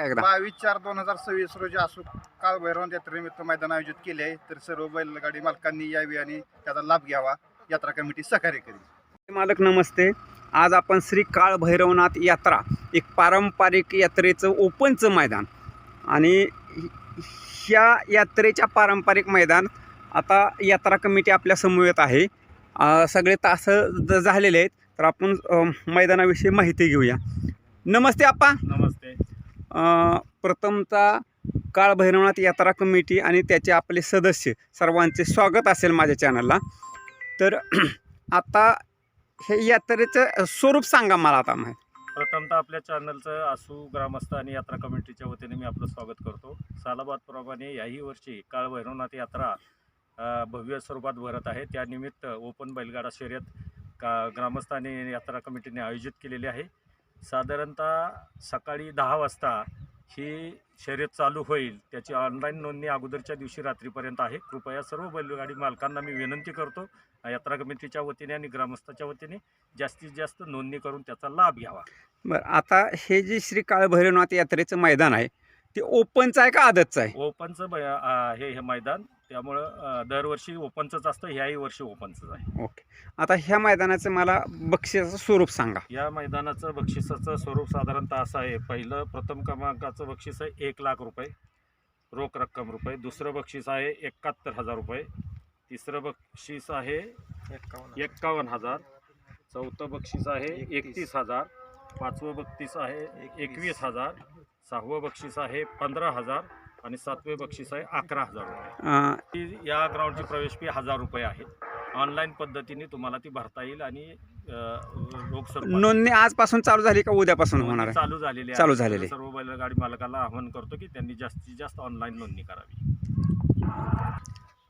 एकदा 22/4/2026 रोजी आसू काळभैरव यात्रेनिमित्त मैदान आयोजित केले आहे. तर सर्व बैलगाडी मालकांनी यावी आणि त्याचा लाभ घ्यावा. यात्रा कमिटी सहकार्य करेल. मालक नमस्ते. आज आपण श्री काळ भैरवनाथ यात्रा एक पारंपरिक यात्रेचं ओपनचं मैदान आणि ह्या यात्रेच्या पारंपरिक मैदान आता यात्रा कमिटी आपल्या समवेत आहे. सगळे तास झालेले आहेत. तर आपण मैदानाविषयी माहिती घेऊया. नमस्ते आप्पा. नमस्ते. प्रथमतः काळ भैरवनाथ यात्रा कमिटी आणि त्याचे आपले सदस्य सर्वांचे स्वागत असेल माझ्या चॅनलला. तर आता हे यात्रेचं स्वरूप सांगा मला आता. प्रथमतः आपल्या चॅनलचं आसू ग्रामस्थ आणि यात्रा कमिटीच्या वतीने मी आपलं स्वागत करतो. सालाबादप्रमाणे याही वर्षी काळ भैरवनाथ यात्रा भव्य स्वरूपात भरत आहे. त्यानिमित्त ओपन बैलगाडा शर्यत ग्रामस्थ आणि यात्रा कमिटीने आयोजित केलेली आहे. साधारणतः सकाळी 10 वाजता ही शर्यत चालू होईल. त्याची ऑनलाईन नोंदणी अगोदरच्या दिवशी रात्रीपर्यंत आहे. कृपया सर्व बैलगाडी मालकांना मी विनंती करतो, यात्रा कमिटीच्या वतीने आणि ग्रामस्थाच्या वतीने जास्तीत जास्त नोंदणी करून त्याचा लाभ घ्यावा. बरं, आता हे जे श्री काळ भैरवनाथ यात्रेचं मैदान आहे ते ओपनचं आहे का आदतचं आहे? ओपनचं हे मैदान, त्यामुळं दरवर्षी ओपनचंच असतं. ह्याही वर्षी ओपनचंच आहे. ओके. आता ह्या मैदानाचं मला बक्षिसाचं स्वरूप सांगा. या मैदानाचं बक्षिसाचं स्वरूप साधारणतः असं आहे. प्रथम क्रमांकाचं बक्षीस आहे 1 लाख रुपये रोख रक्कम रुपये. दुसरं बक्षीस आहे 71,000 रुपये. तिसरं बक्षीस आहे 51,000. चौथं बक्षीस आहे 31,000. पाचवं बक्षीस आहे 21,000. सहावं बक्षीस आहे 15,000 आणि सातवे बक्षीस आहे 11,000 रुपये. या ग्राउंडची प्रवेश फी 1,000 रुपये आहे. ऑनलाईन पद्धतीने तुम्हाला ती भरता येईल आणि रोख स्वरूपात. नोंदणी आजपासून चालू झाली का उद्यापासून होणार आहे? चालू झालेली आहे. चालू झालेली. सर्व बैलगाडी मालकाला आवाहन करतो की त्यांनी जास्तीत जास्त ऑनलाईन नोंदणी करावी.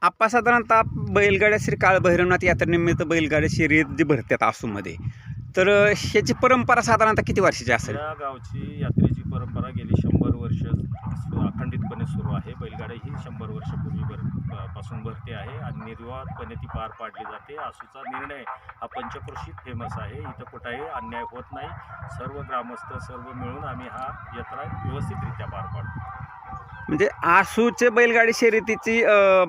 आप्पा, साधारणतः बैलगाड्या श्री काळ भैरवनाथ यात्रेनिमित्त बैलगाड्या शर्यत जी भरतात आसूमध्ये, तर ह्याची परंपरा साधारणतः किती वर्षाची असेल? या गावची यात्रेची परंपरा गेली 100 वर्ष अखंडितपणे सुरू आहे. बैलगाडी ही 100 वर्षापूर्वी पासून भरते आहे आणि निर्विवादपणे ती पार पाडली जाते. आसूचा निर्णय हा पंचक्रोशीत फेमस आहे. इथं कुठेही अन्याय होत नाही. सर्व ग्रामस्थ सर्व मिळून आम्ही हा यात्रा व्यवस्थितरित्या पार पाडतो. म्हणजे आसूचे बैलगाडी शर्यतीची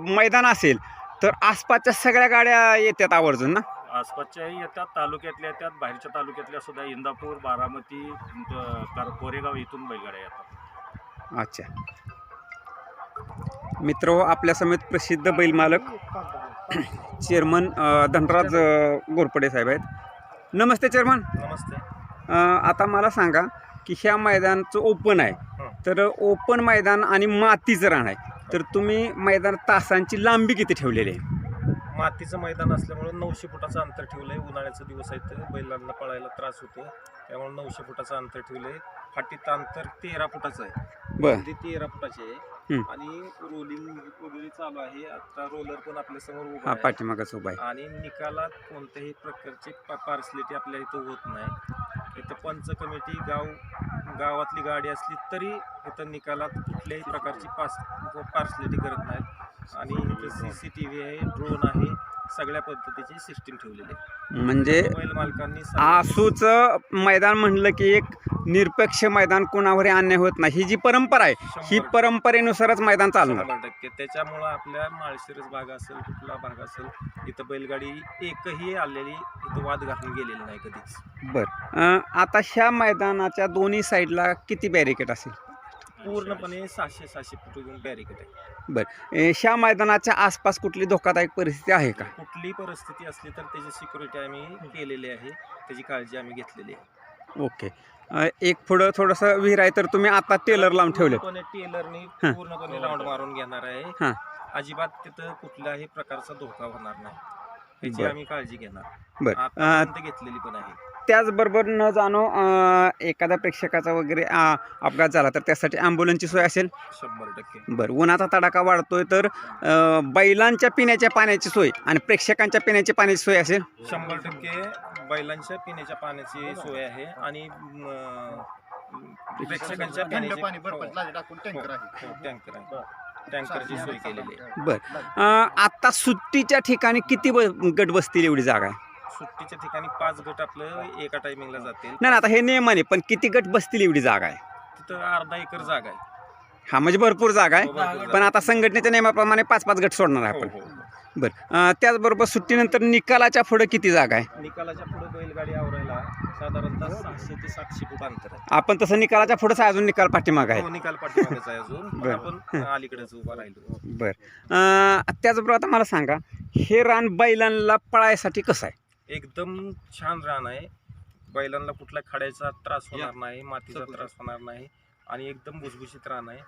मैदान असेल तर आसपासच्या सगळ्या गाड्या येतात आवर्जून ना? आसपासच्याही येतात, तालुक्यातल्या येतात, बाहेरच्या तालुक्यातल्या सुद्धा. इंदापूर, बारामती, कोरेगाव इथून बैलगाड्या येतात. अच्छा मित्र, आपल्या समेत प्रसिद्ध बैलमालक चेअरमन धनराज गोरपडे साहेब आहेत. नमस्ते चेअरमन. नमस्ते. आता मला सांगा की ह्या मैदानाचं ओपन आहे, तर ओपन मैदान आणि मातीचं रान आहे, तर तुम्ही मैदान तासांची लांबी किती ठेवलेली आहे? मातीचं मैदान असल्यामुळे 900 फुटाचं अंतर ठेवलं आहे. उन्हाळ्याचा दिवस आहे तर बैलांना पळायला त्रास होतो, त्यामुळे 900 फुटाचं अंतर ठेवलं आहे. फाटीचं अंतर 13 फुटाचं आहे. बरं. ते 13 फुटाचे आहे आणि रोलिंग वगैरे चालू आहे. आता रोलर पण आपल्या समोर उभा आहे पाठीमागच उभा आहे. आणि निकालात कोणत्याही प्रकारची पार्सलिटी आपल्या इथं होत नाही. इथं पंच कमिटी गावातली गाडी असली तरी इथं निकालात कुठल्याही प्रकारची पार्सलिटी करत नाहीत. आणि इथं CCTV आहे, ड्रोन आहे, सगळ्या पद्धतीची सिस्टीम ठेवलेली आहे. म्हणजे बैल मालकांनी आसूचं मैदान म्हणलं की एक निरपेक्ष मैदान, कोणावरही अन्याय होत नाही. ही जी परंपरा आहे ही परंपरेनुसारच मैदान चालणार. 100%. त्याच्यामुळं आपल्या माळशिरस भाग असेल, कुठला भाग असेल, इथं बैलगाडी एकही आलेली इथं वाद घालून गेलेली नाही कधीच. बरं, आता ह्या मैदानाच्या दोन्ही साईडला किती बॅरिकेड असेल? पूर्णपणे 700 फूट बॅरिकेड आहे. बरं, ह्या मैदानाच्या आसपास कुठली धोकादायक परिस्थिती आहे का? कुठली परिस्थिती असली तर त्याची सिक्युरिटी आम्ही केलेली आहे, त्याची काळजी आम्ही घेतलेली आहे. ओके. एक पुढं थोडंसं विहीर आहे, तर तुम्ही आता टेलर लावून ठेवले? टेलरनी पूर्णपणे राऊंड मारून घेणार आहे. अजिबात तिथं कुठल्याही प्रकारचा धोका होणार नाही, त्याची आम्ही काळजी घेणार. बरं, घेतलेली पण आहे. त्याचबरोबर न जाणो एखाद्या प्रेक्षकाचा वगैरे अपघात झाला तर त्यासाठी ॲम्ब्युलन्सची सोय असेल? 100%. बरं, उन्हाचा तडाखा वाढतोय तर बैलांच्या पिण्याच्या पाण्याची सोय आणि प्रेक्षकांच्या पिण्याच्या पाण्याची सोय असेल? 100% बैलांच्या पिण्याच्या पाण्याची सोय आहे आणि प्रेक्षकांच्या टँकर आहे, टँकरची सोय केलेली आहे. बरं, आता सुट्टीच्या ठिकाणी किती गट बसतील एवढी जागा आहे? सुट्टीच्या ठिकाणी 5 गट आपलं एका टायमिंगला जातील. नाही, आता हे नियमाने, पण किती गट बसतील एवढी जागा आहे? तिथं अर्धा एकर जागा आहे. हा म्हणजे भरपूर जागा आहे. हो, भरपूर पण जागा. आता संघटनेच्या नियमाप्रमाणे 5-5 गट सोडणार आहे हो, आपण. हो. बरं त्याचबरोबर सुट्टीनंतर निकालाच्या पुढे किती जागा आहे? निकालाच्या पुढे बैलगाडी आवरायला साधारणतः 600 ते 700 फूट अंतर आहे. आपण तसं निकालाच्या पुढेच अजून निकाल पाठीमाग आहे. हो, निकाल पाठीमागेच आहे अजून, पण बरं. आपण अलीकडेच उभा राहिलो. बरं त्याचबरोबर आता मला सांगा, हे रान बैलांना पळायसाठी कसं आहे? एकदम छान रान आहे. बैलांना कुठल्या खड्याचा त्रास होणार नाही, मातीचा त्रास होणार नाही आणि एकदम भुसभुशीत रान आहे.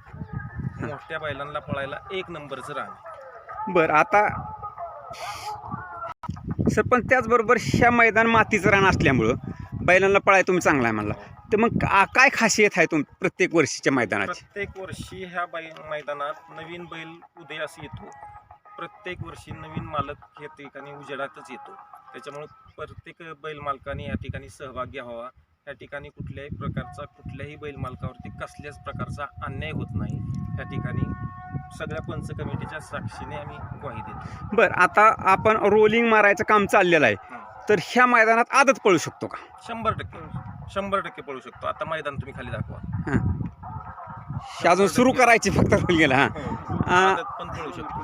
मोठ्या बैलांना पळायला एक नंबरचं रान आहे. बरं आता सर, पण त्याचबरोबर ह्या मैदान मातीचं रान असल्यामुळं बैलांना पळाय तुम्ही चांगला आहे म्हणला, तर मग काय खासियत आहे प्रत्येक वर्षीच्या मैदानाची? प्रत्येक वर्षी ह्या मैदानात नवीन बैल उदयास येतो. प्रत्येक वर्षी नवीन मालक या ठिकाणी उजेडातच येतो. त्याच्यामुळे प्रत्येक बैल मालकाने या ठिकाणी सहभाग घ्यावा. या ठिकाणी कुठल्याही बैल मालकावरती कसल्याच प्रकारचा अन्याय होत नाही. या ठिकाणी सगळ्या पंच कमिटीच्या साक्षीने आम्ही ग्वाही देतो. बरं आता आपण रोलिंग मारायचं काम चाललेलं आहे, तर ह्या मैदानात आदत पळू शकतो का? 100% पळू शकतो. आता मैदान तुम्ही खाली दाखवा. हे अजून सुरू करायची फक्त रोल गेला. आदत पण पळू शकतो.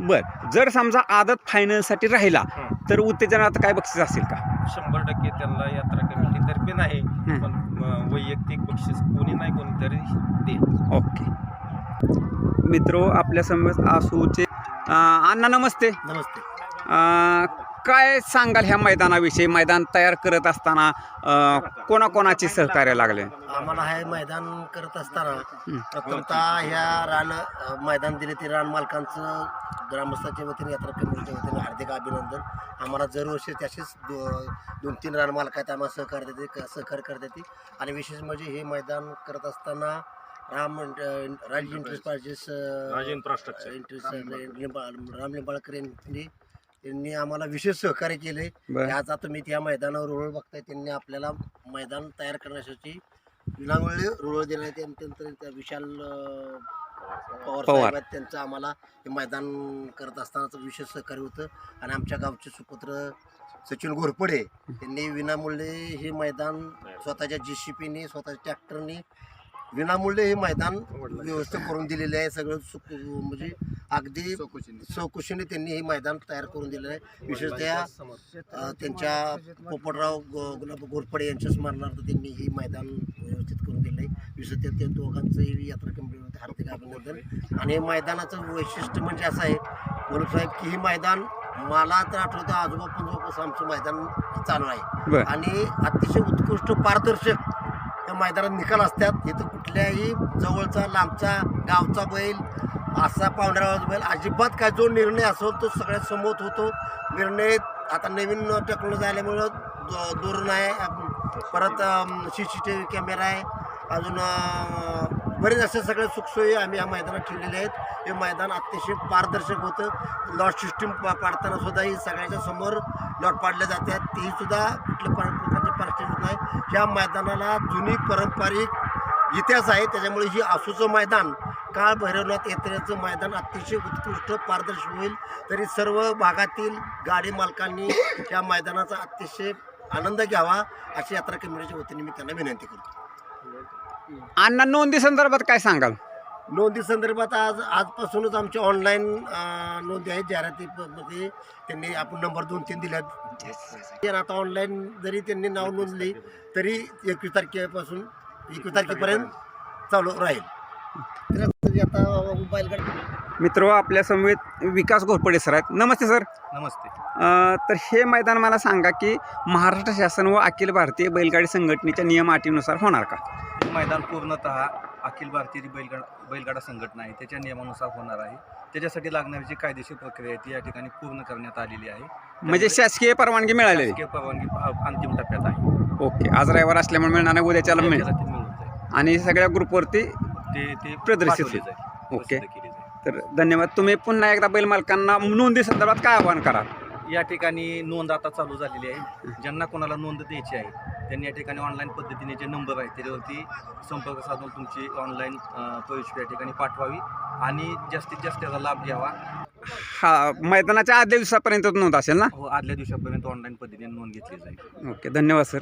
बरं जर समजा आदत फायनलसाठी राहिला तर उत्तेजनात काय बक्षीस असेल का? 100% त्यांना यात्रा कमिटीतर्फे नाही, पण वैयक्तिक बक्षीस कोणी नाही कोणीतरी देईल. ओके मित्रो, आपल्या समोर आसूचे अण्णा नमस्ते. नमस्ते. काय सांगाल ह्या मैदानाविषयी? मैदान तयार करत असताना कोणाकोणाचे सहकार्य लागले? आम्हाला हे मैदान करत असताना प्रथमतः ह्या मैदान दिले ते रान मालकांचं ग्रामस्थांच्या वतीने, यात्रा कमिटीच्या वतीने हार्दिक अभिनंदन. आम्हाला दरवर्षी त्याशीच 2-3 रान मालक आहेत आम्हाला सहकार्य करतात. आणि विशेष म्हणजे हे मैदान करत असताना राज इंटरेस्ट राम लिंबाळकर यांनी आम्हाला विशेष सहकार्य केले. आज आता तुम्ही त्या मैदानावर रुळ बघताय, त्यांनी आपल्याला मैदान तयार करण्यासाठी विनामूल्य रुळ देण्यात, त्यानंतर विशाल पवार साहेब आहेत, त्यांचं आम्हाला हे मैदान करत असतानाचं विशेष सहकार्य होतं. आणि आमच्या गावचे सुपुत्र सचिन घोरपडे यांनी विनामूल्य हे मैदान स्वतःच्या JCPने, स्वतःच्या ट्रॅक्टरने विनामूल्य हे मैदान व्यवस्था करून दिलेले आहे. सगळं म्हणजे अगदी चौकशीने त्यांनी हे मैदान तयार करून दिलेलं आहे. विशेषतः त्यांच्या पोपटराव गुलाब घोरपडे यांच्या स्मरणार्थ त्यांनी हे मैदान व्यवस्थित करून दिलं आहे. विशेषतः त्या दोघांचंही यात्रा कमिटीमध्ये हार्दिक अभिनंदन. आणि मैदानाचं वैशिष्ट्य म्हणजे असं आहे बोलत साहेब की हे मैदान मला तर आठवतं आजोबा पंजोबापासून आमचं मैदान चालू आहे आणि अतिशय उत्कृष्ट पारदर्शक त्या मैदानात निकाल असतात. इथं कुठल्याही जवळचा लांबचा गावचा बैल, असा पांढऱ्यावाचा बैल, अजिबात काय जो निर्णय असेल तो सगळ्यात समोर होतो. निर्णय आता नवीन टेक्नॉलॉजी आल्यामुळं दूर नाही, परत CCTV कॅमेरा आहे, अजून बरेच असे सगळे सुखसोयी आम्ही या मैदानात ठेवलेले आहेत. हे मैदान अतिशय पारदर्शक होतं. लॉट सिस्टीम पाडताना सुद्धा ही सगळ्याच्या समोर लॉट पाडल्या जातात, ती सुद्धा कुठल्या प्रकारचे पार्टी होत नाही. ह्या मैदानाला जुनी पारंपरिक इतिहास आहे. त्याच्यामुळे ही आसूचं मैदान काळ भैरवनाथ यात्रेचं मैदान अतिशय उत्कृष्ट पारदर्शक होईल. तरी सर्व भागातील गाडी मालकांनी या मैदानाचा अतिशय आनंद घ्यावा अशी यात्रा कमिटीच्या वतीने मी त्यांना विनंती करतो. अण्णा नोंदी संदर्भात काय सांगाल? नोंदी संदर्भात आजपासूनच आमच्या ऑनलाईन नोंदी आहेत. जाहिरातीमध्ये त्यांनी आपण नंबर 2-3 दिल्यात. आता ऑनलाईन जरी त्यांनी नाव नोंदली तरी 21 तारखेपर्यंत चालू राहील. आता मित्र, आपल्या समवेत विकास घोरपडे सर आहेत. नमस्ते सर. नमस्ते. तर हे मैदान मला सांगा की महाराष्ट्र शासन व अखिल भारतीय बैलगाडी संघटनेच्या नियम अटीनुसार होणार का? हे मैदान पूर्णतः अखिल भारतीय बैलगाडा संघटना आहे त्याच्या नियमानुसार होणार आहे. त्याच्यासाठी लागणारी जी कायदेशीर प्रक्रिया आहे ती या ठिकाणी पूर्ण करण्यात आलेली आहे. म्हणजे शासकीय परवानगी मिळालेली? शासकीय परवानगी अंतिम टप्प्यात आहे. ओके. आज रविवार असल्यामुळे मिळणार नाही, उद्याच्याला मिळेल त्याला ते मिळून जाईल. आणि सगळ्या ग्रुपवरती ते प्रदर्शित पाठवले होईल. जाईल. ओके. प्रसिद्ध केले जाईल. तर धन्यवाद. तुम्ही पुन्हा एकदा बैल मालकांना नोंदी संदर्भात काय आवाहन कराल? या ठिकाणी नोंद आता चालू झालेली आहे. ज्यांना कोणाला नोंद द्यायची आहे त्यांनी या ठिकाणी ऑनलाईन पद्धतीने जे नंबर आहे त्याच्यावरती संपर्क साधून तुमची ऑनलाईन प्रवेश या ठिकाणी पाठवावी आणि जास्तीत जास्त त्याचा लाभ घ्यावा. हा, मैदानाच्या आदल्या दिवसापर्यंत नोंद असेल ना? हो, आदल्या दिवसापर्यंत ऑनलाईन पद्धतीने नोंद घेतली जाईल. ओके, धन्यवाद सर.